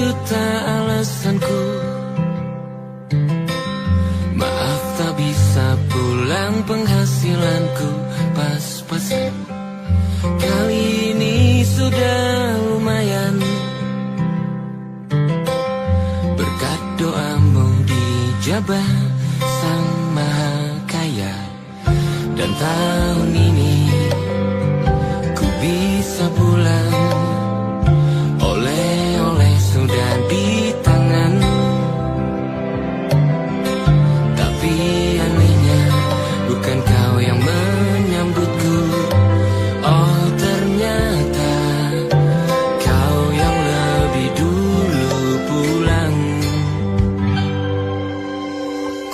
sejuta alasanku. Maaf tak bisa pulang, penghasilanku pas-pasan. Kali ini sudah lumayan, berkat doamu dijabah Sang Maha Kaya. Dan tahun ini ku bisa pulang, oleh-oleh sudah di tangan. Tapi anehnya bukan kau yang menyambutku. Oh ternyata kau yang lebih dulu pulang.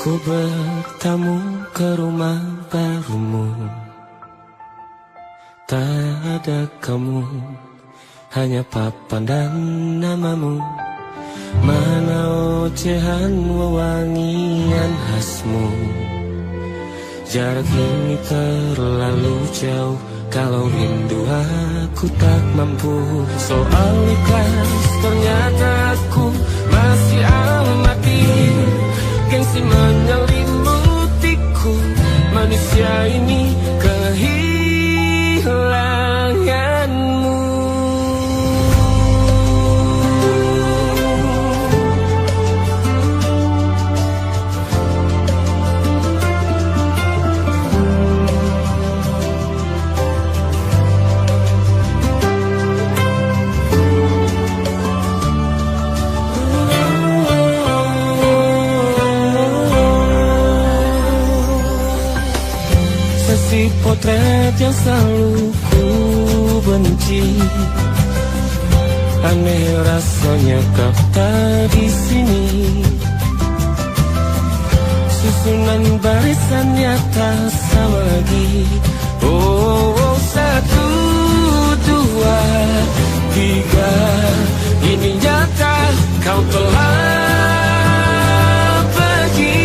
Ku bertamu ke rumah barumu, tak ada kamu, hanya papan dan namamu. Mana ocehan wewangian khasmu. Jarak ini terlalu jauh, kalau rindu aku tak mampu. Soal ikhlas ternyata aku masih amati. Gengsi menyelimutiku, manusia ini kehilanganmu. Si potret yang selalu ku benci, aneh rasanya kau tak di sini. Susunan barisannya tak sama lagi. Oh, 1, 2, 3, ini nyata kau telah pergi.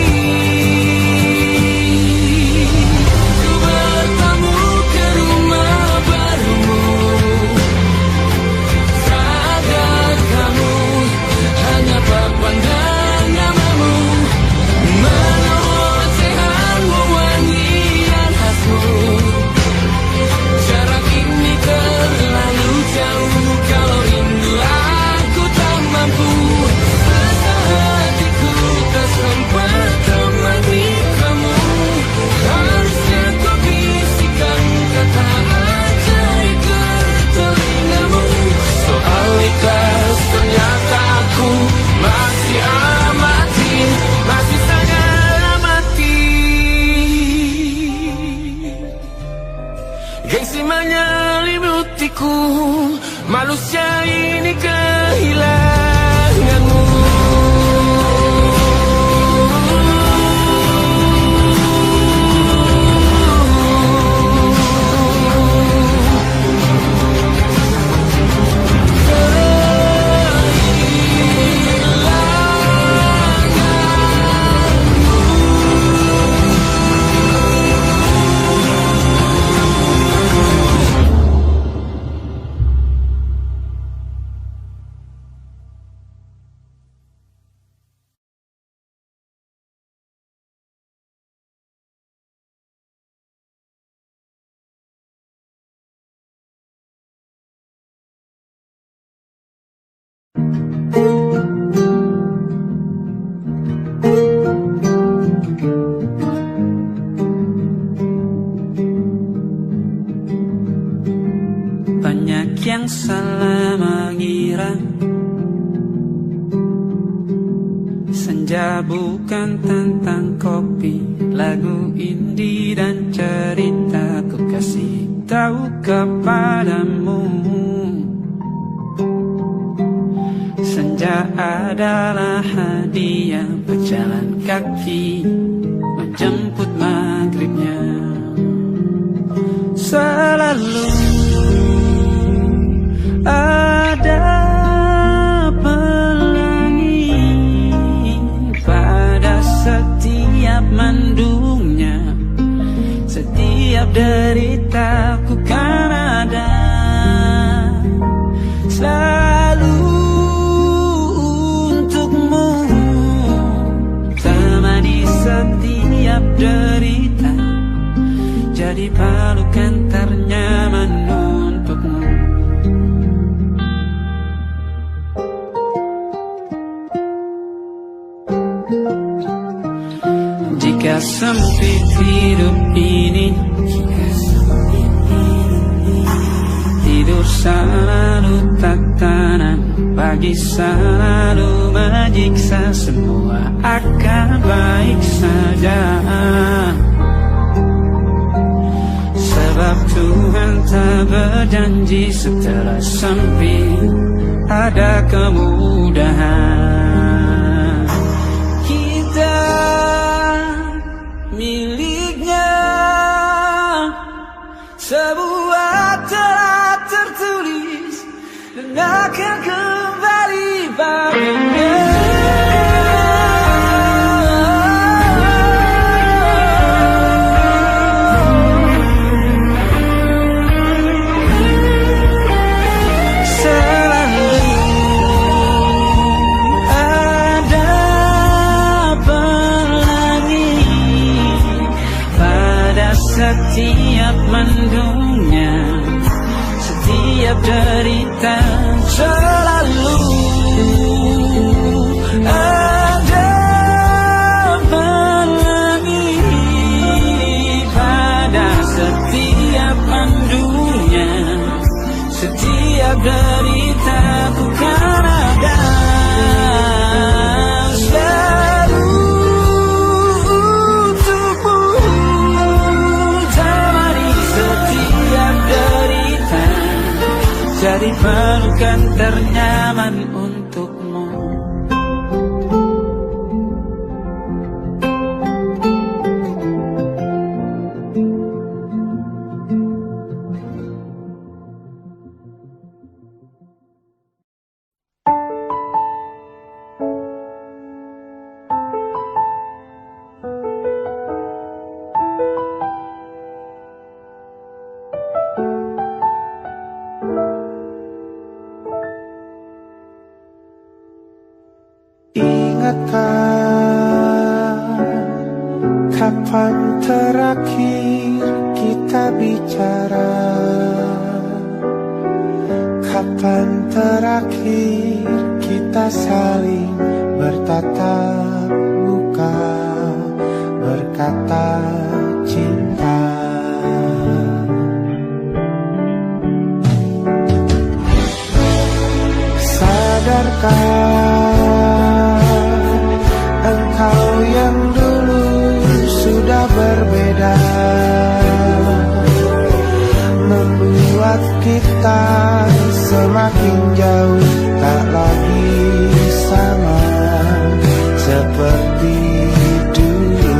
Ternyata aku masih amati, masih sangat amati. Gengsi menyelimutiku, manusia ini kehilanganmu. Banyak yang salah mengira senja bukan tentang kopi, lagu indie dan cerita. Ku kasih tahu kepadamu, senja adalah hadiah berjalan kaki menjemput maghribnya. Selalu ada pelangi pada setiap mendungnya. Setiap deritaku kan ada selalu jadi pelukan ternyaman untukmu. Jika sempit hidup ini, tidur selalu tak tenang, pagi selalu menyiksa, semua akan baik saja. Sebab Tuhan tak berjanji setelah sempit ada kemudahan. Kita miliknya, sebuah telah tertulis dan akan kembali baginya. Setiap mendungnya, setiap derita, selalu ada pelangi. Pada setiap mendungnya, setiap derita, bukan ada. Jadi pelukan ternyaman untukmu. Kapan terakhir kita bicara? Kapan terakhir kita saling bertatap muka, berkata cinta? Sadarkah engkau yang dulu sudah berbeda, membuat kita semakin jauh, tak lagi sama seperti dulu.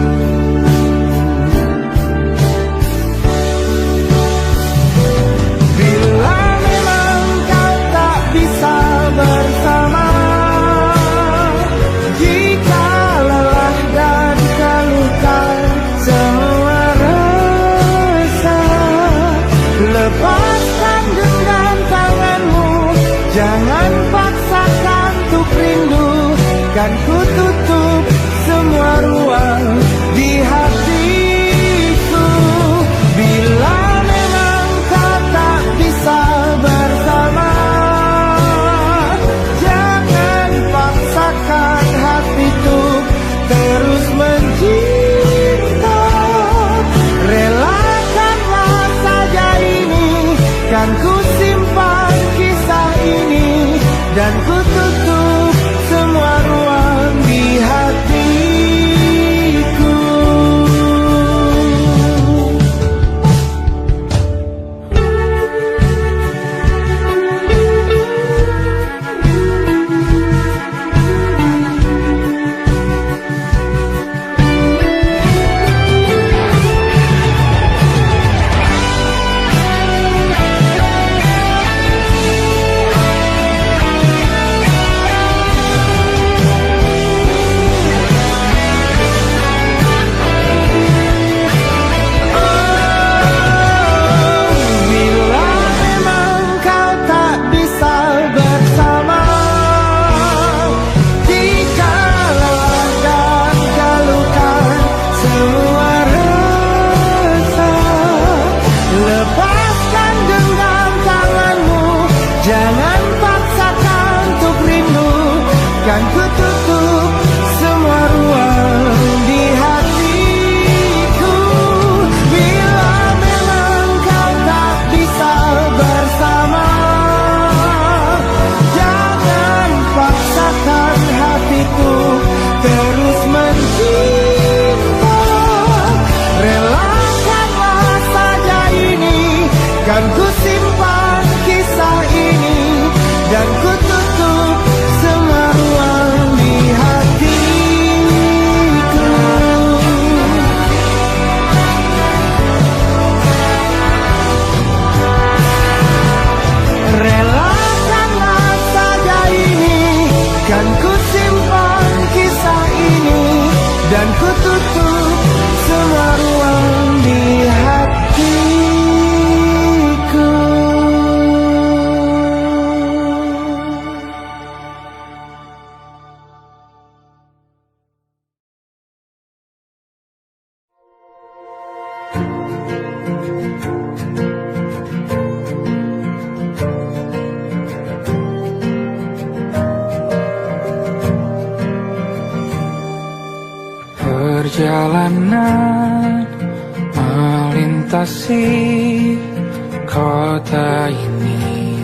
Bila memang kau tak bisa bersama, jika lelah dan keluhkan semua rasa, lepaskan genggam tanganmu, jangan paksakan untuk rindu. Kan ku tutup semua ruang di hatiku. Bila memang kau tak bisa bersama, jangan paksakan hatiku terus mencinta. Relakanlah saja ini, kan ku simpan kisah ini, dan ku tutup semua ruang di hatiku. kan ku tutup semua ruang di hatiku. Bila memang kau tak bisa bersama, jangan paksakan hatiku terus mencinta. Relakanlah saja ini, kan ku simpan kisah ini, dan ku tutup semua ruang di hatiku. Relakanlah saja ini, kan ku simpan kisah ini, dan ku tutup semua ruang di hatiku. Perjalanan melintasi kota ini,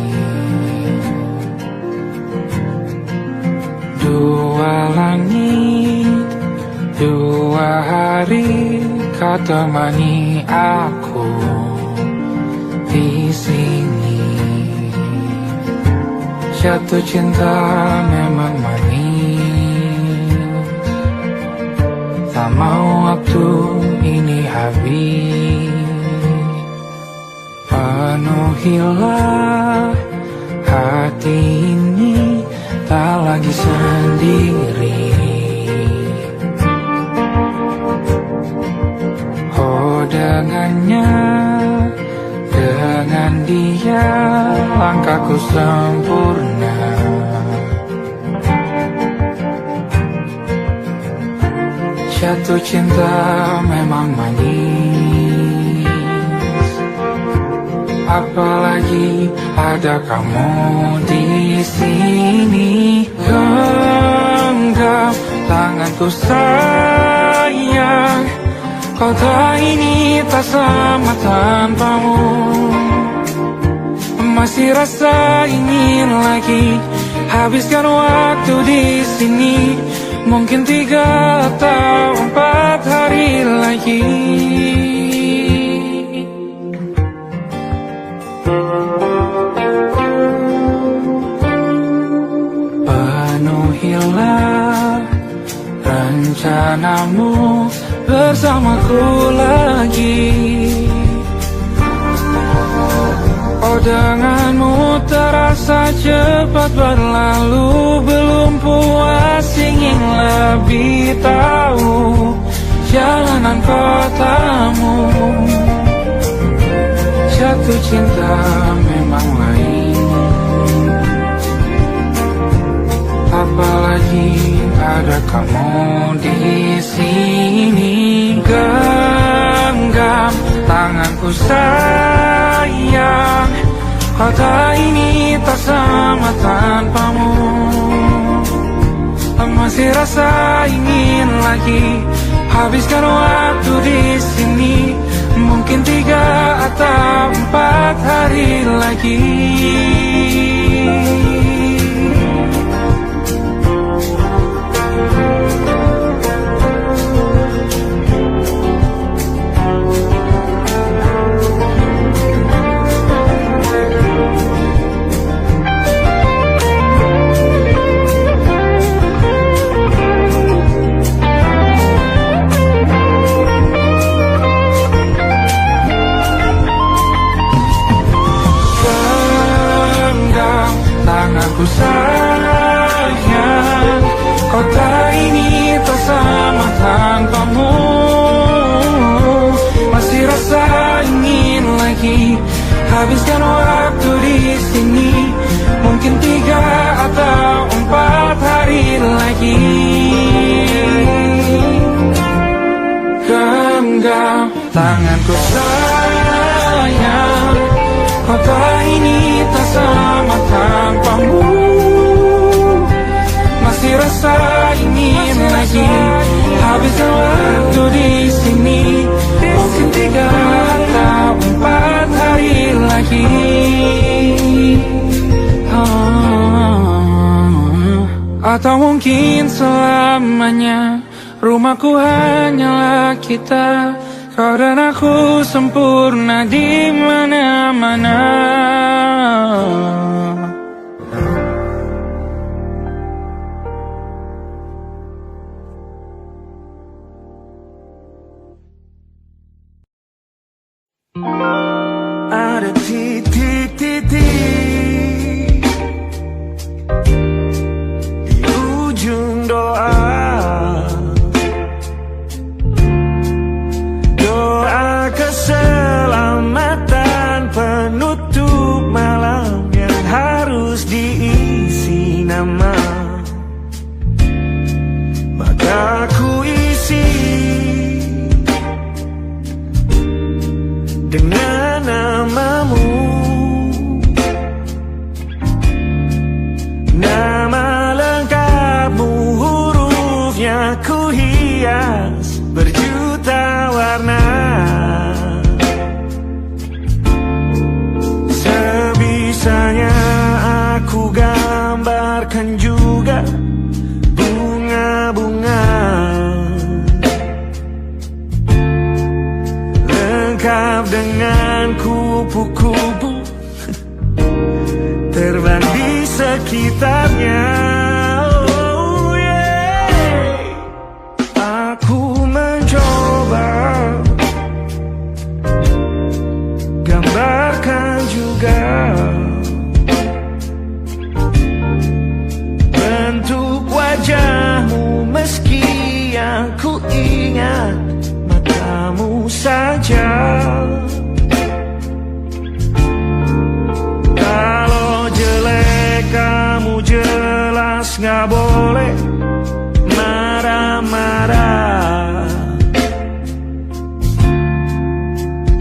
dua langit, dua hari kau temani aku di sini. Jatuh cinta memang manis, tak mau waktu ini habis. Penuhilah hati ini, tak lagi sendiri. Oh dengannya, dengan dia langkahku sempurna. Jatuh cinta memang manis, apalagi ada kamu di sini. Genggam tanganku sayang, kota ini tak sama tanpamu. Masih rasa ingin lagi habiskan waktu di sini. Mungkin 3 atau 4 hari lagi. Penuhilah rencanamu bersamaku lagi. Oh denganmu terasa cepat berlalu, belum puas ingin lebih tahu jalanan kotamu. Jatuh cinta memang lain, apalagi ada kamu di sini. Genggam tanganku sayang, kota ini tak sama tanpamu. Masih rasa ingin lagi habiskan waktu di sini. Mungkin 3 atau 4 hari lagi. Tanganku sayang, kota ini tak sama tanpamu. Masih rasa ingin lagi habiskan waktu di sini. Mungkin 3 atau 4 hari lagi. Genggam tanganku sayang, kota ini tak sama tanpamu. Masih Atau mungkin selamanya rumahku hanyalah kita, kau dan aku sempurna di mana-mana. Ada titik-titik di ujung doa, doa keselamatan penutup malam yang harus diisi nama. Maka ku isi dengan namamu, nama lengkapmu, hurufnya ku hias berjuta warna. Sebisanya aku gambarkan juga bunga-bunga lengkap dengan kupu-kupu terbang di sekitarnya. Oh yeah. Aku mencoba gambarkan juga bentuk wajahmu, meski yang ku ingat matamu saja. Kalau jelek kamu jelas gak boleh marah-marah.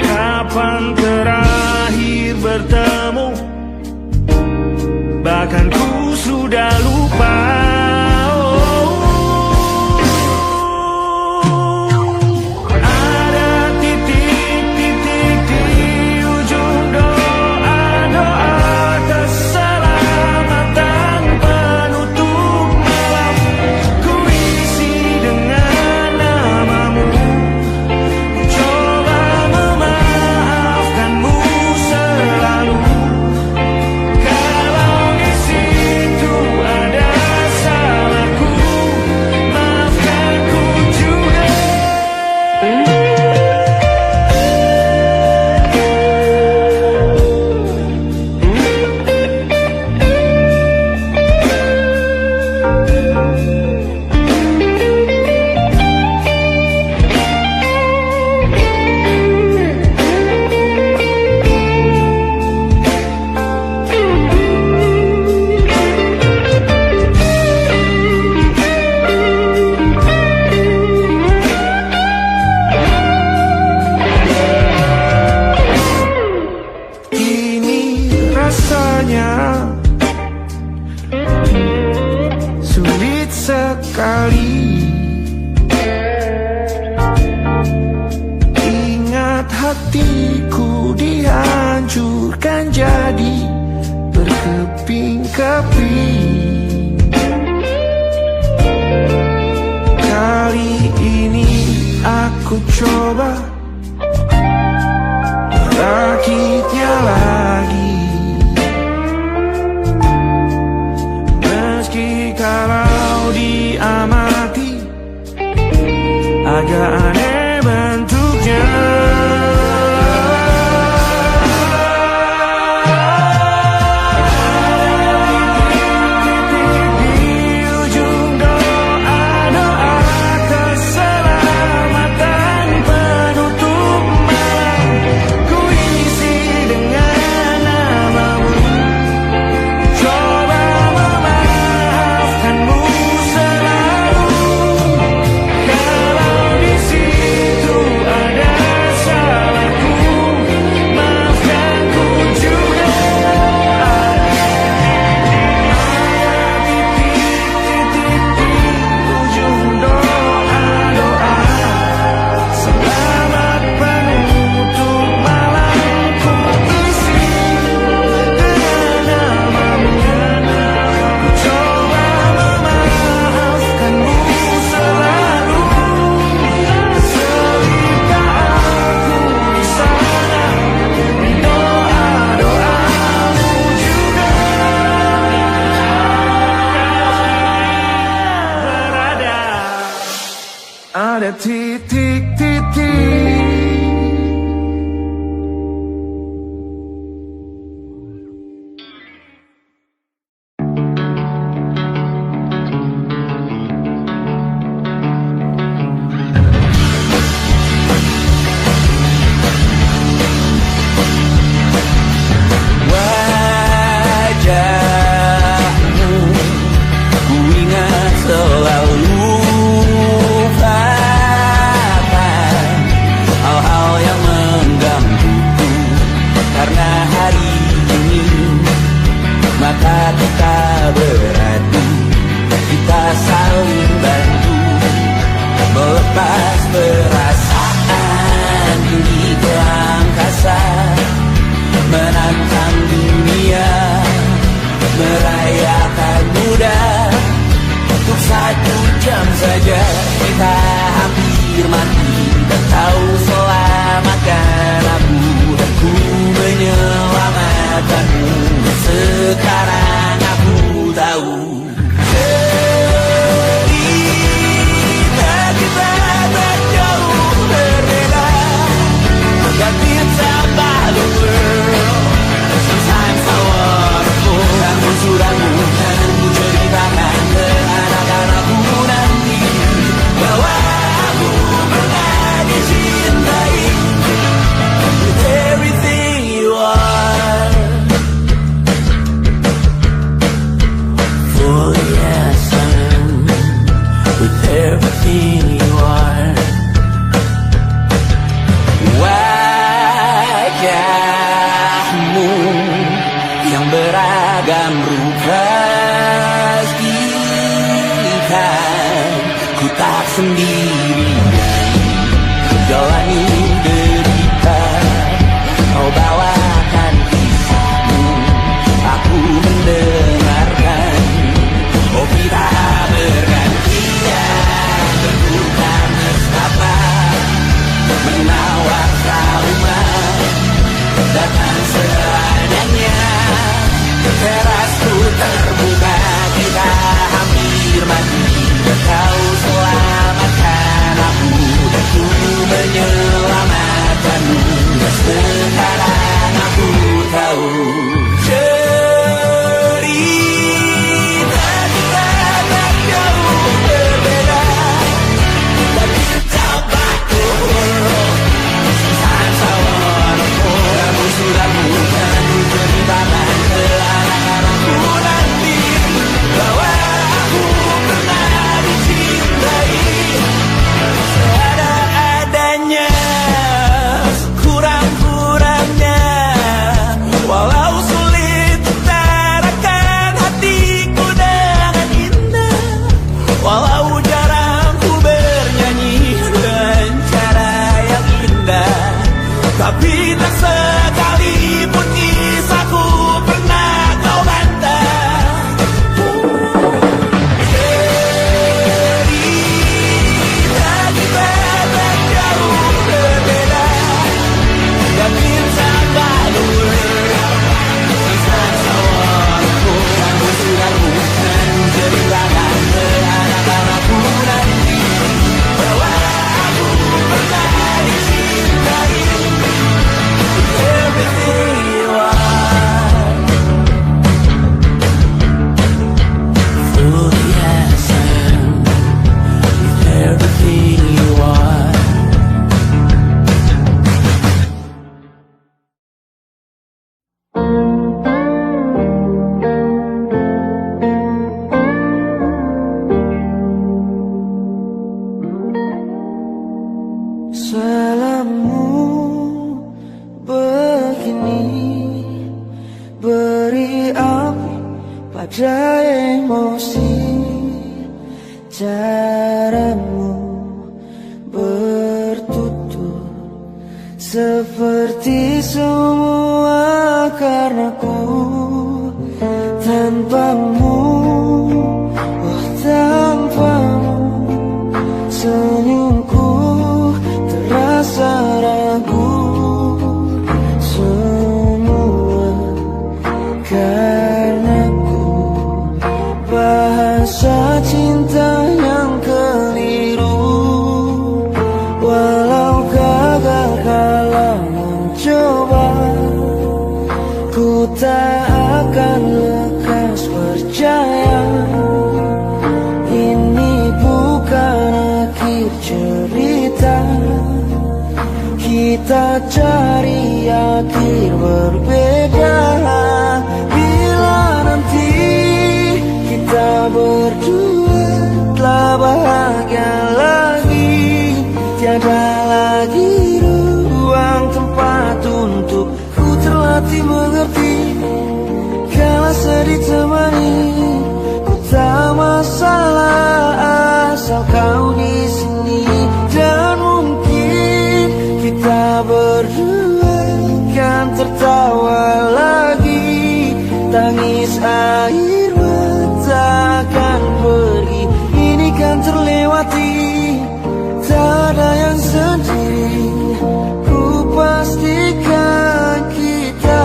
Kapan terakhir bertemu, bahkan ku sudah lupa. Sulit sekali ingat hatiku dihancurkan jadi berkeping-keping. Kali ini aku coba merakitnya lagi. Kalau diamati agak aneh bentuknya. Kalau di situ pada titik-titik. Bahasa cinta yang keliru kita cari akhir berbeda. Bila nanti kita berdua telah bahagia lagi, tiada lagi ruang tempat untuk ku terlatih mengerti. Kala sedih temani, ku tak masalah asal kau di sini. Dan mungkin kita berdua kan tertawa lagi, tangis air mata akan pergi, ini kan terlewati. Tak ada yang sendiri, ku pastikan kita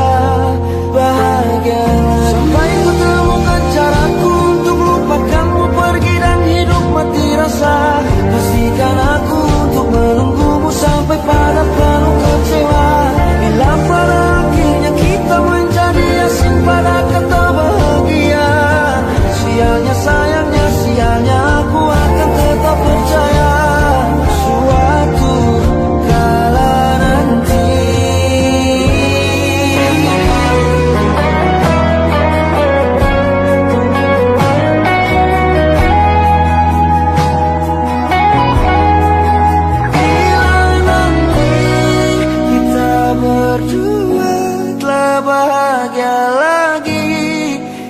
bahagia. Sampai ku temukan caraku untuk lupakanmu pergi dan hidup mati rasa. Pastikan aku untuk menunggumu sampai pada penuh kecewa. Bila pada akhirnya kita menjadi asing pada kata bahagia, sialnya sayangnya sialnya aku akan tetap percaya suatu kala nanti.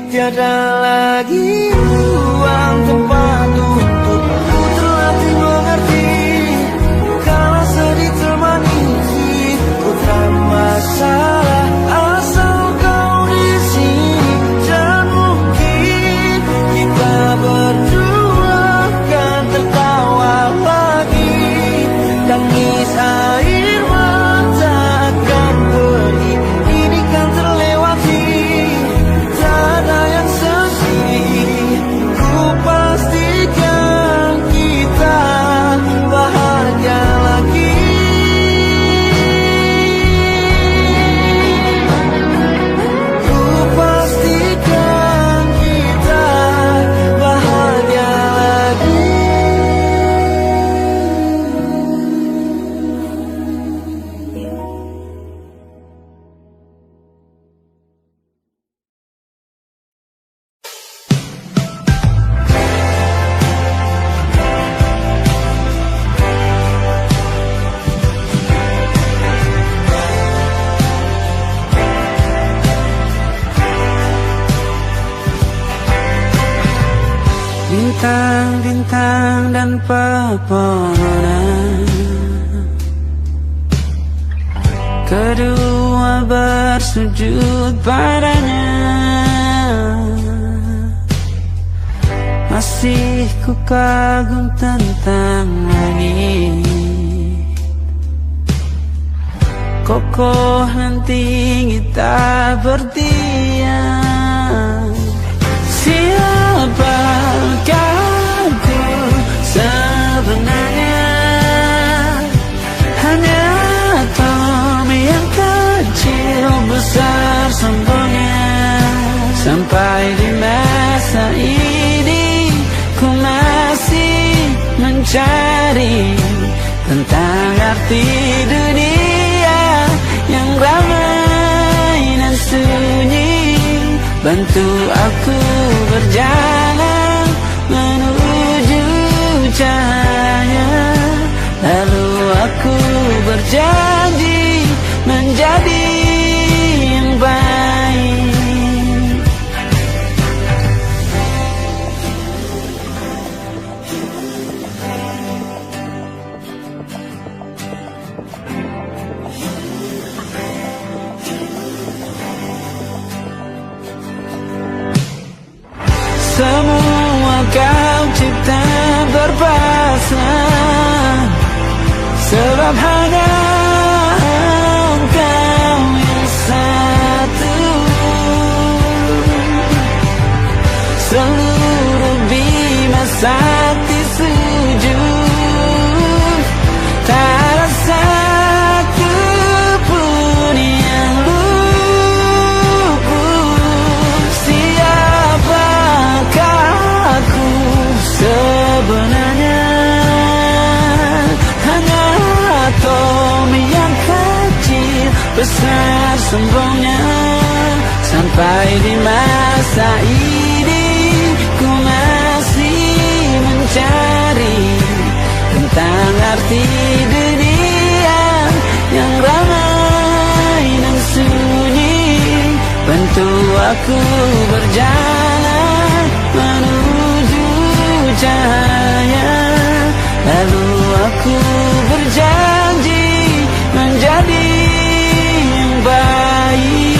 Tiada lagi ruang tempat untuk ku terlatih mengerti. Kalau sedih temani, ku tak masalah asal kau di sini. Dan mungkin kita berdua kan tertawa lagi, tangis air mata akan pergi, ini kan terlewati. Ada yang sendiri, ku pastikan kita bahagia lagi. Ku pastikan kita bahagia lagi. Bintang-bintang dan pepohonan, kedua bersujud padanya. Masih ku kagum tentang langit, kokoh dan tinggi tak berdiam. Siapakah ku sebenarnya? Hanya atom yang kecil besar sombongnya. Sampai di masa ini ku masih mencari tentang arti dunia yang ramai dan sunyi. Bantu aku berjalan menuju cahaya, lalu aku berjanji menjadi yang baik. Semua kau cipta berpasang, sebab hanya engkau yang satu. Seluruh bima sakti sujud, tak ada satu pun yang luput. Siapakah aku sebenarnya? Hanya atom besar sombongnya. Sampai di masa ini ku masih mencari tentang arti dunia yang ramai dan sunyi. Bantu aku berjalan menuju cahaya, lalu aku berjanji menjadi yang baik.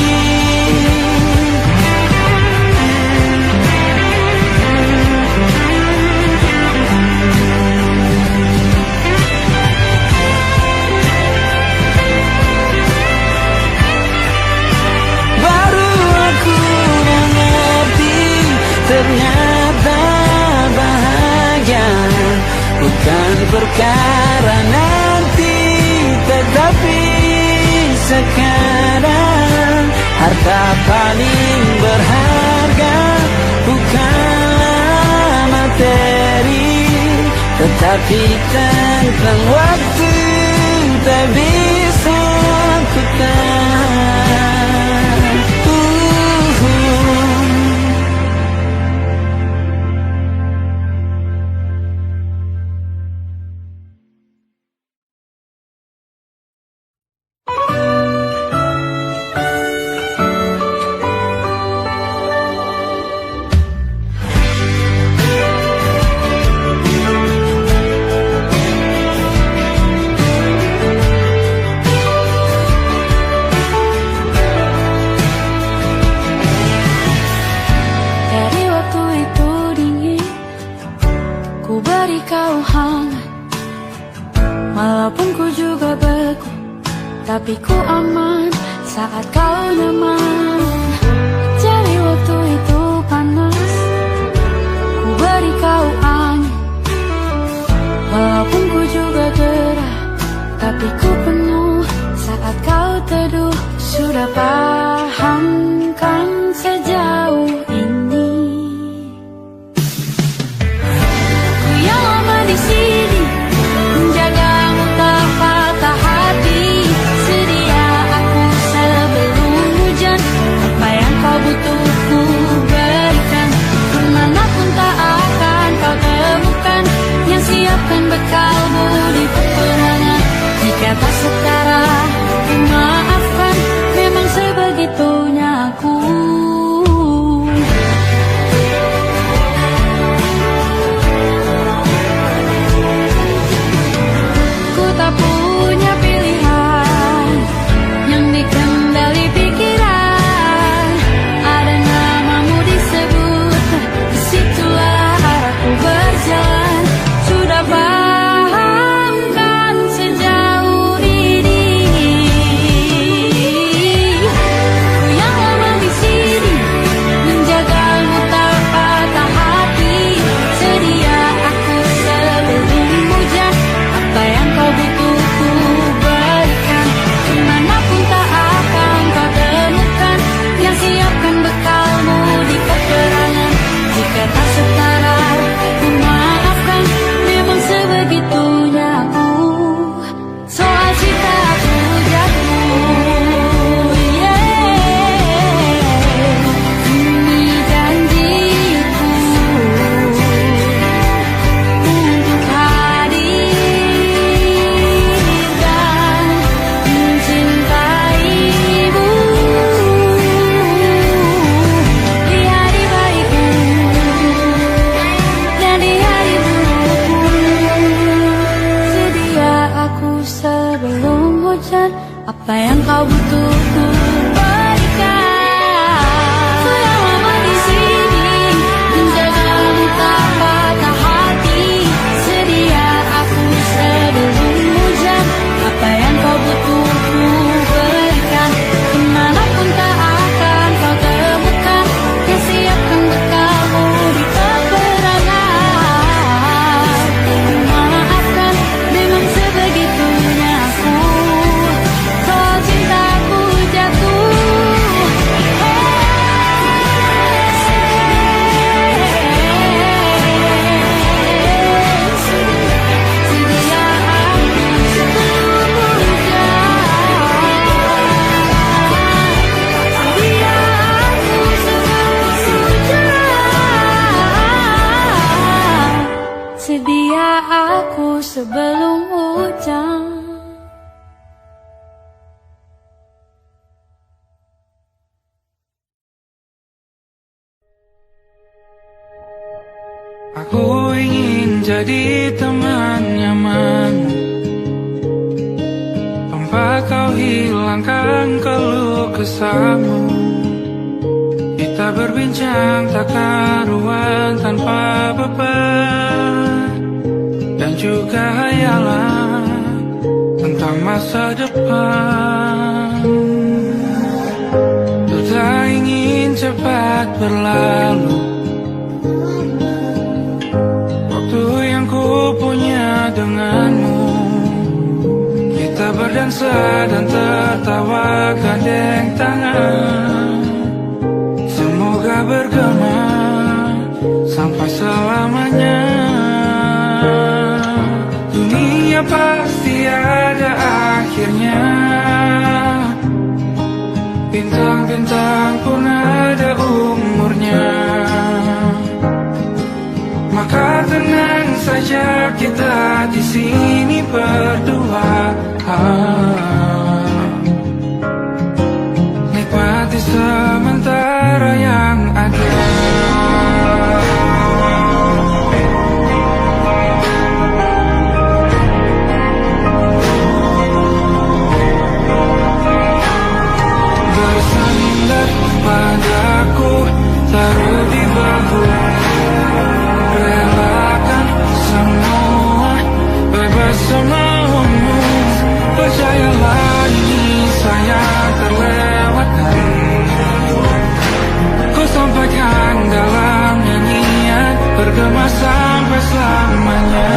Baru aku mengerti ternyata bahagia bukan perkara nanti, tetapi sekarang. Harta paling berharga bukanlah materi, tetapi tentang waktu tak bisa ku tahan. Tapi ku aman saat kau nyaman. Jadi waktu itu panas, ku beri kau angin. Walaupun ku juga gerah, tapi ku penuh saat kau teduh. Sudah paham kan sejauh ini. Ku yang lama di sini menjagamu tak patah hati. Sedia aku sebelum hujan, apa yang kau butuh ku berikan. Kemanapun tak akan kau temukan yang siapkan bekalmu di peperangan. Jika tak setara ku maafkan, memang sebegitunya aku. Ku tak punya pilihan yang dikendali pikiran. Ada namamu disebut, disitulah arahku berjalan. Sudah paham kan sejauh ini. Ku yang lama di sini menjagamu tak patah hati. Sedia aku sebelum hujan, apa yang kau butuh ku berikan. Kemanapun tak akan kau temukan yang siapkan bekalmu di peperangan. Jika tak setara ku maafkan, memang sebegitunya aku. Soal cinta aku jatuh, ini janjiku untuk hadir dan mencintaimu di hari baikku dan di hari burukku. Sedia aku sebelum hujan, apa yang kau butuh ku berikan. Ku yang lama di sini menjagamu tak patah hati. Sedia aku sebelum hujan, apa yang kau butuh ku berikan. Kemanapun tak akan kau temukan yang siapkan bekalmu di peperangan. Maafkan, memang sebegitunya aku. Soal cintaku sedia aku sebelum hujan. Aku ingin jadi teman nyaman, tempat kau hilangkan keluh kesahmu. Kita berbincang tak karuan tanpa beban, dan juga hayalan tentang masa depan. Ku tak ingin cepat berlalu waktu yang ku punya denganmu. Kita berdansa dan tertawa gandeng tangan, semoga bergema sampai selamanya. Dunia pasti ada akhirnya, bintang-bintang pun ada umurnya. Maka tenang saja kita di sini berdua, nikmati sementara yang ada. Bersandar padaku, taruh di bahu, relakan semua, bebas semaumu. Percayalah ini saya terlewatkan, ku sampaikan dalam nyanyian, bergema sampai selamanya.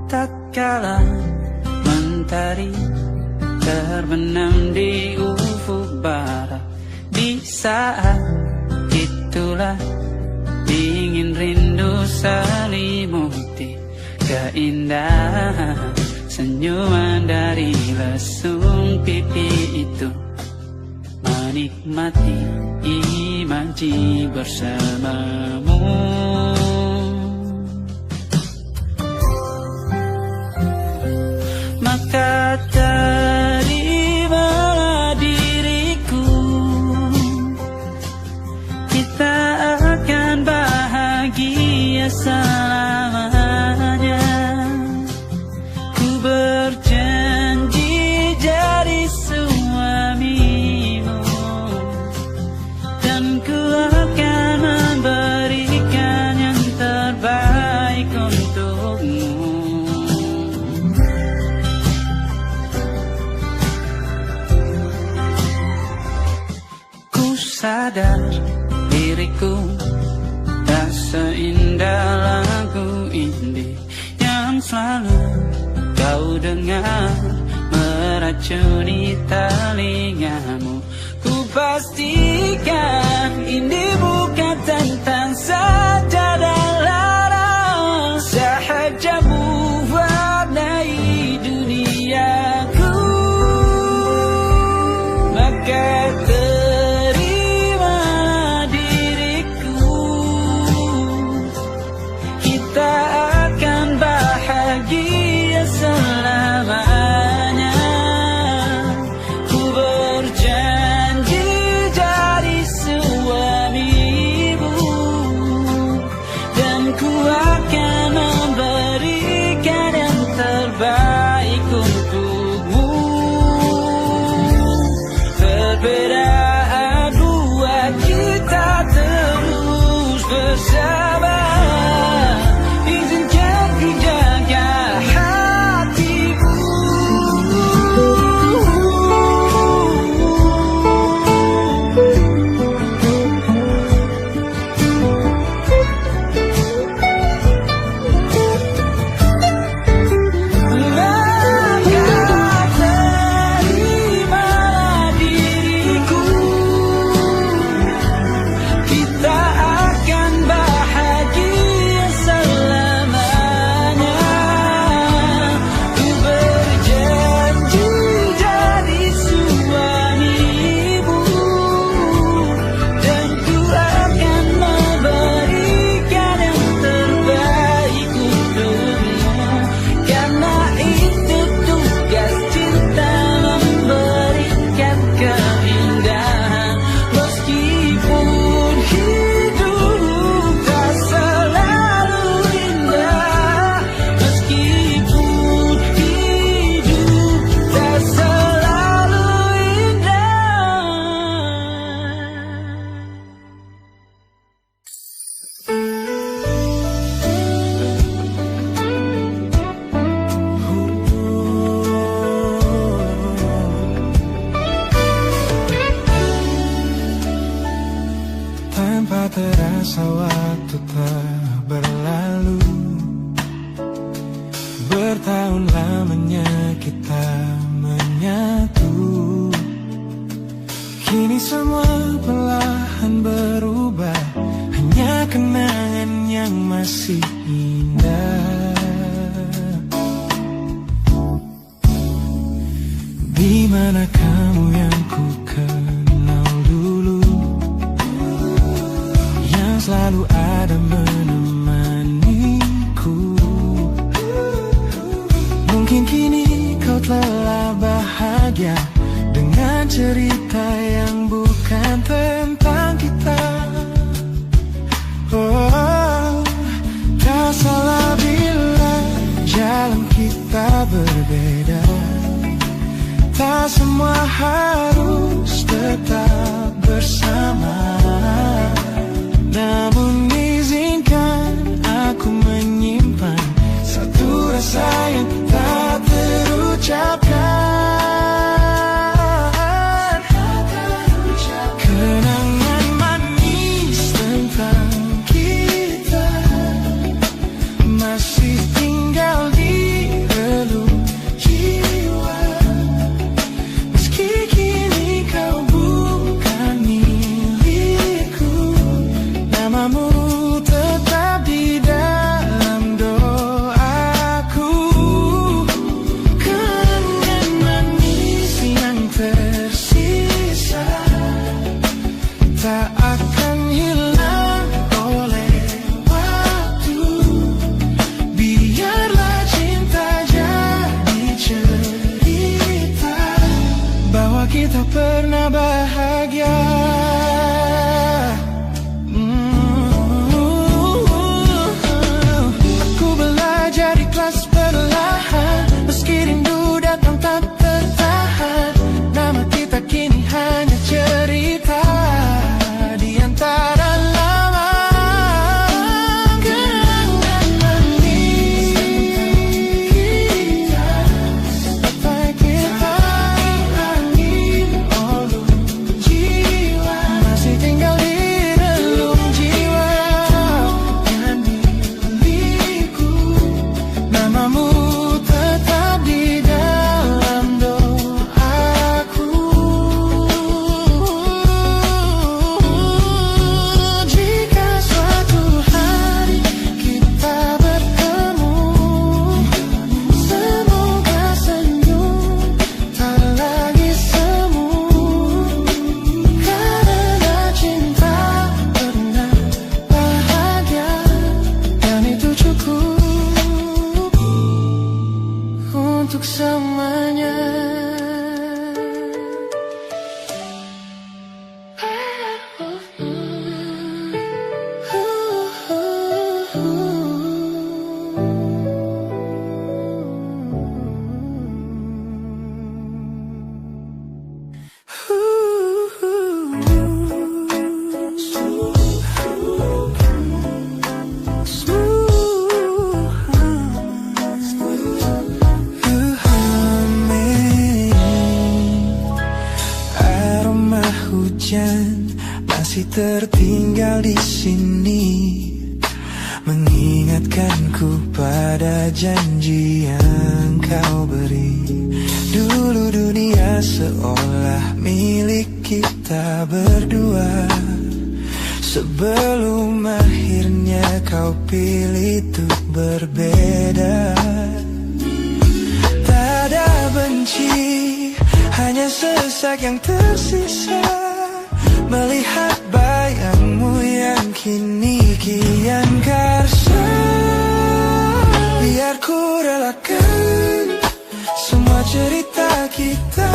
Tatkala mentari terbenam di ufuk barat, di saat itulah dingin rindu selimuti keindahan senyuman dari lesung pipi itu. Menikmati imaji bersamamu, maka terimalah diriku, kita akan bahagia selamanya. Ku berjanji jadi suamimu, dan ku akan memberikan yang terbaik untukmu. Sadar diriku tak seindah lagu indie yang selalu kau dengar meracuni telingamu. Ku pastikan ini bukan tentang sajadah lara, sahaja mewarnai duniaku. Maka terimalah diriku, kita akan bahagia selamanya. Ku berjanji jadi suamimu, dan ku akan memberikan yang terbaik untukmu. Perbedaan buat kita terus bersama. Izinkan ku jaga hatimu. Maka terimalah diriku, kita akan bahagia selamanya. Ku berjanji jadi suamimu, dan ku akan memberikan yang terbaik untukmu. Karena itu tugas cinta, memberikan keindahan. Meskipun hidup tak selalu indah, meskipun hidup tak selalu indah. Tanpa terasa waktu telah berlalu, bertahun lamanya kita menyatu. Kini semua perlahan berubah, hanya kenangan yang masih indah. Di mana kamu yang ku kenal dulu, yang selalu ada menemaniku. Mungkin kini kau telah bahagia dengan cerita yang bukan tentang kita. Oh, tak salah bila jalan kita berbeda. Tak semua harus tetap bersama. Namun izinkan aku menyimpan satu rasa yang tak terucapkan. Kenangan manis tentang kita masih tinggal di relung jiwa. Meski kini kau bukan milikku, namamu tetap di dalam doaku. Kenangan manis yang tersisa tak akan hilang oleh waktu. Biarlah cinta jadi cerita bahwa kita pernah bahagia. Buktikanku pada janji yang kau beri. Dulu dunia seolah milik kita berdua, sebelum akhirnya kau pilih untuk berbeda. Tak ada benci, hanya sesak yang tersisa, melihat bayangmu yang kini kian karsa. Biar ku relakan semua cerita kita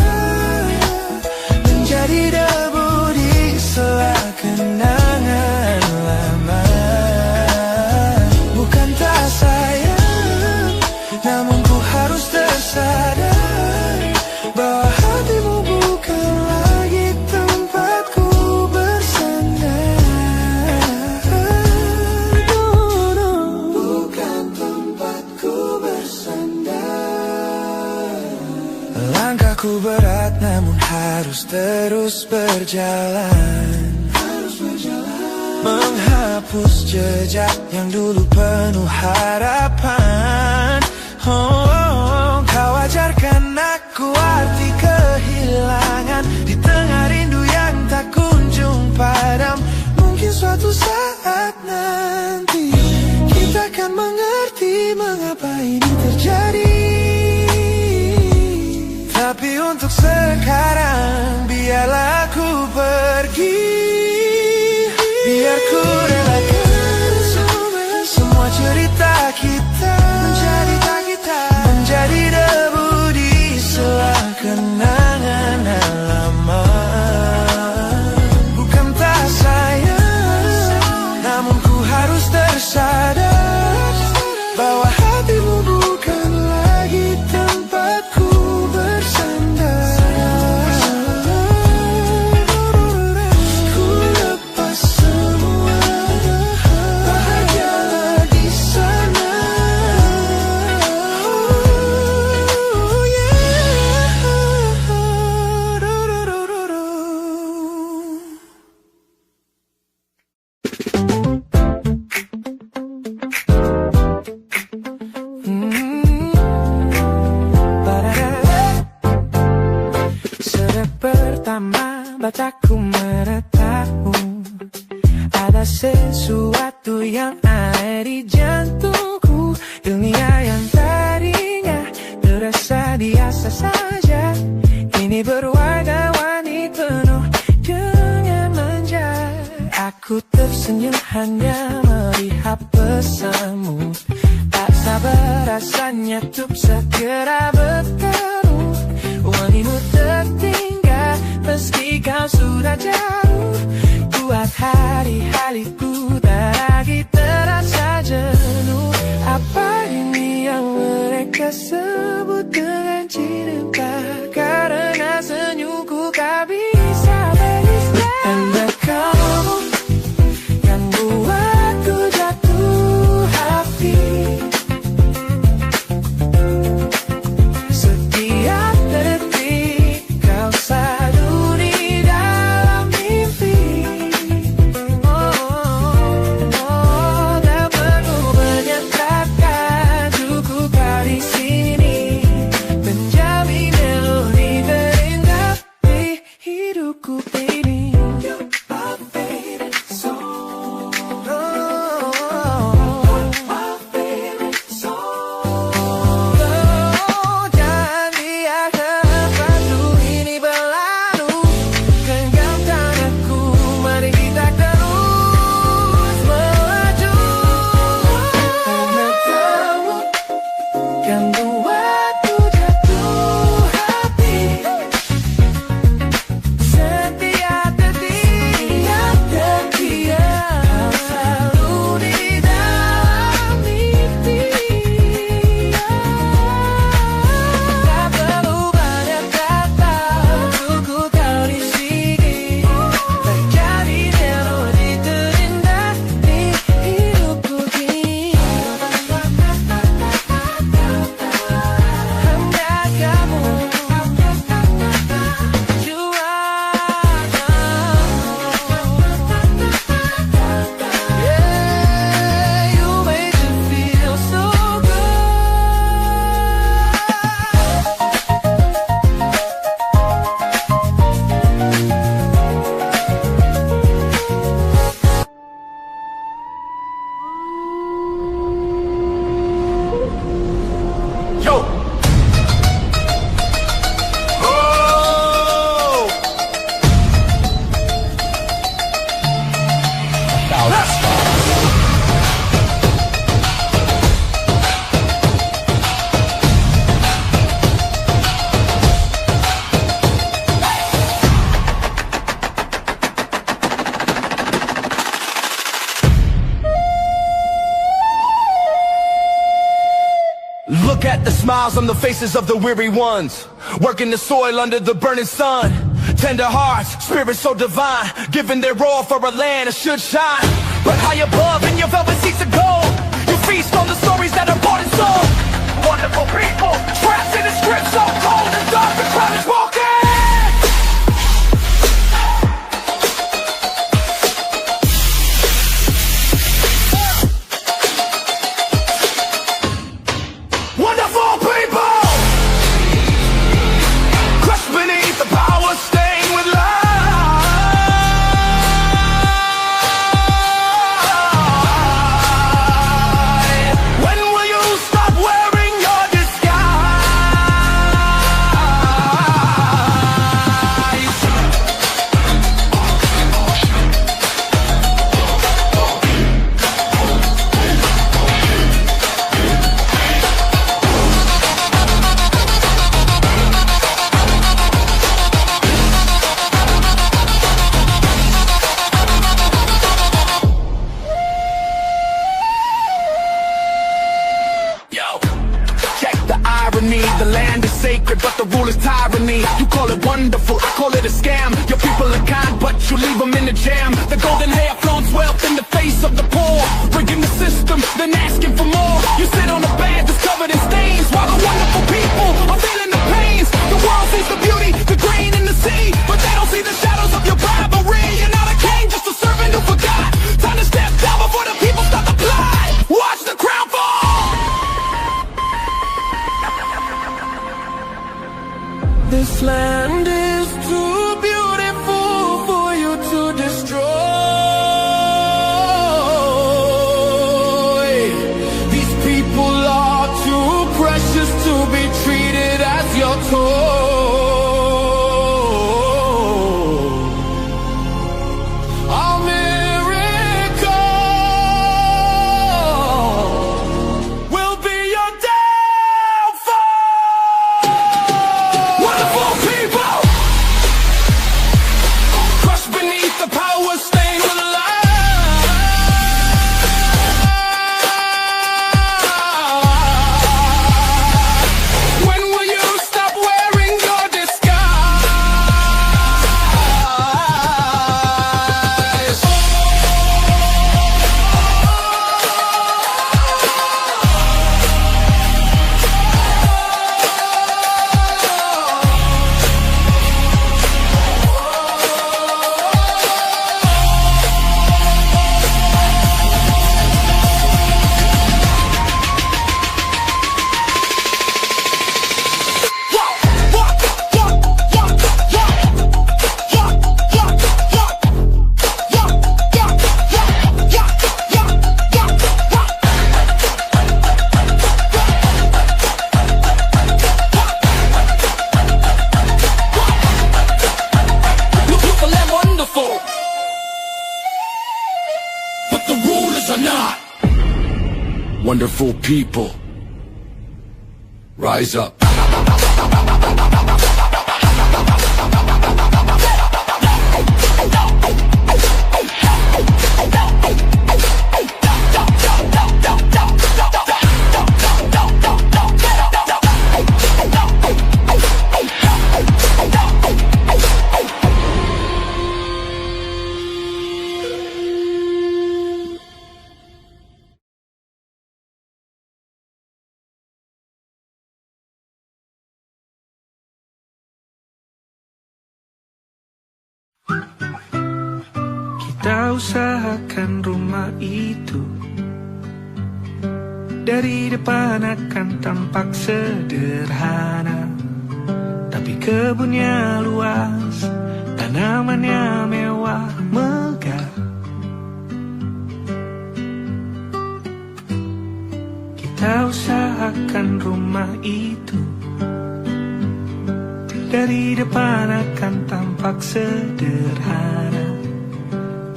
menjadi debu di sela kenangan lama. Bukan tak sayang, namun ku harus tersadar bahwa hatimu bukan lagi tempatku bersandar. Bukan tempatku bersandar. Langkahku berat namun harus terus berjalan, menghapus jejak yang dulu penuh harapan. Kau ajarkan aku arti kehilangan di tengah rindu yang tak kunjung padam. Mungkin suatu saat nanti kita akan mengerti mengapa ini terjadi. Tapi untuk sekarang biarlah aku pergi. Biar ku relakan semua cerita kita menjadi debu di sela kenangan lama. Bukan tak sayang, namun ku harus tersadar bahwa hatimu bukan lagi tempatku bersandar. Ku lepas semua, bahagialah di sana. Oh yeah. Sejak pertama mataku meratamu, ada sesuatu yang aneh di jantungku. Dunia yang tadinya terasa biasa saja, kini berwarna-warni penuh dengan manja. Aku tersenyum hanya melihat pesanmu, tak sabar rasanya untuk segera bertemu. Wangimu tertinggal meski kau sudah jauh, buat hari-hariku tak lagi terasa jenuh. Apa ini yang mereka sebut dengan cinta? Karena senyumku tak bisa beristirahat. Anda kamu yang buatku jatuh hati. Setiap detik kau selalu di dalam mimpi. Tak perlu menyatakan cukup kau di sini menjamin Look at the smiles on the faces of the weary ones, working the soil under the burning sun. Tender hearts, spirits so divine, giving their all for a land that should shine. But high above in your velvet seats of gold, you feast on the stories that are bought and sold. Wonderful people, trapped in a script so cold and dark the crowd is walking. Wonderful people, crushed beneath the power stained with light. When will you stop wearing your disguise? Yo, check the irony. The land is sacred, but the rule is tyranny. You call it wonderful, I call it a scam. Your people are kind, but you leave them in the jam. The golden hair flaunts wealth in the face of the poor, rigging the system, then asking for more. You sit on a bed that's covered in stains, while the wonderful people are feeling the pains. The world sees the beauty, the green in the sea, but they don't see the shadows of your bribery. You're not a king, just a servant who forgot. Time to step down before the people start to fly. Watch the crown fall. This land is too beautiful for you to destroy. These people are too precious to be treated as your toy. Our miracle will be your downfall. Wonderful people, crushed beneath the power stained with light. When will you stop wearing your disguise? Beautiful and wonderful, but the rulers are not. Wonderful people, rise up. Kita usahakan rumah itu dari depan akan tampak sederhana, tapi kebunnya luas, tanamannya mewah megah. Kita usahakan rumah itu dari depan akan tampak sederhana,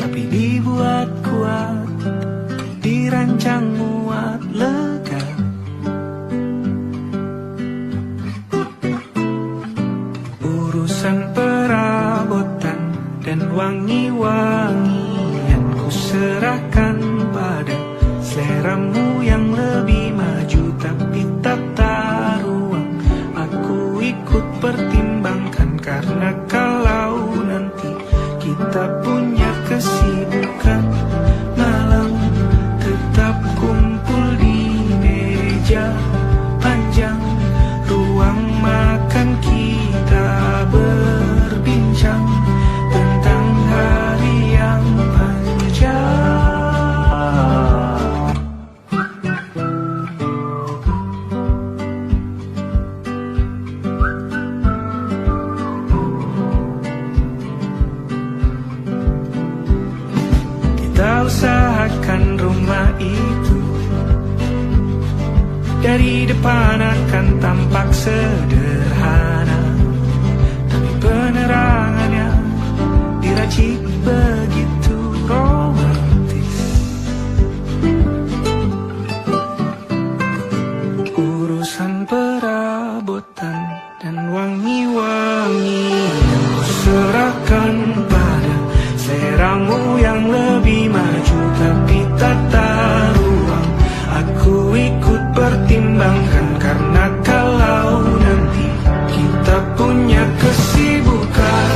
tapi dibuat kuat, dirancang muat lega. Urusan perabotan dan wangi-wangian ku serahkan pada seleramu yang lebih maju, tapi tak tahu Dari depan akan tampak sederhana, tapi penerangannya diracik begitu romantis. Urusan perabotan dan wangi-wangi yang kuserahkan pada seleramu yang lebih maju, tapi tata ruang aku ikut pertimbangkan. Karena kalau nanti kita punya kesibukan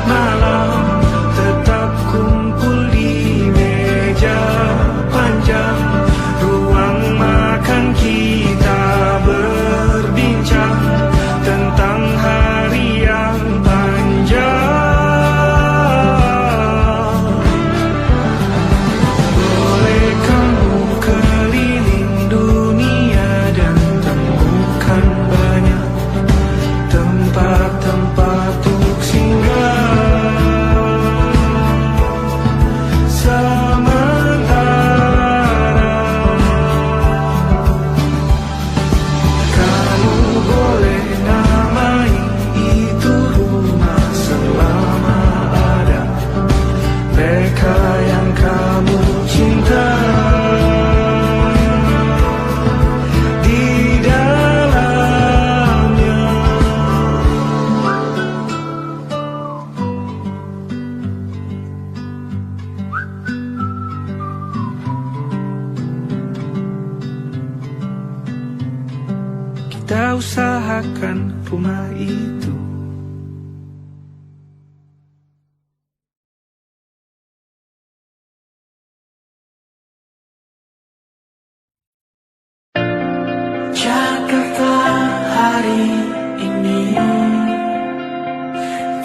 malam, tetap kumpul di meja panjang ruang makan, kita berbincang tentang hari yang panjang. Boleh kamu keliling dunia dan temukan banyak tempat-tempat untuk singgah. Sementara kamu boleh namai itu rumah selama ada mereka yang kamu cinta di dalamnya. Kita usahakan rumah itu. Jakarta hari ini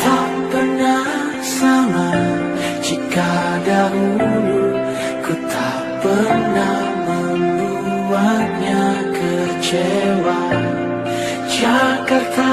tak pernah sama. Jika dahulu ku tak pernah membuatnya kecewa. Jakarta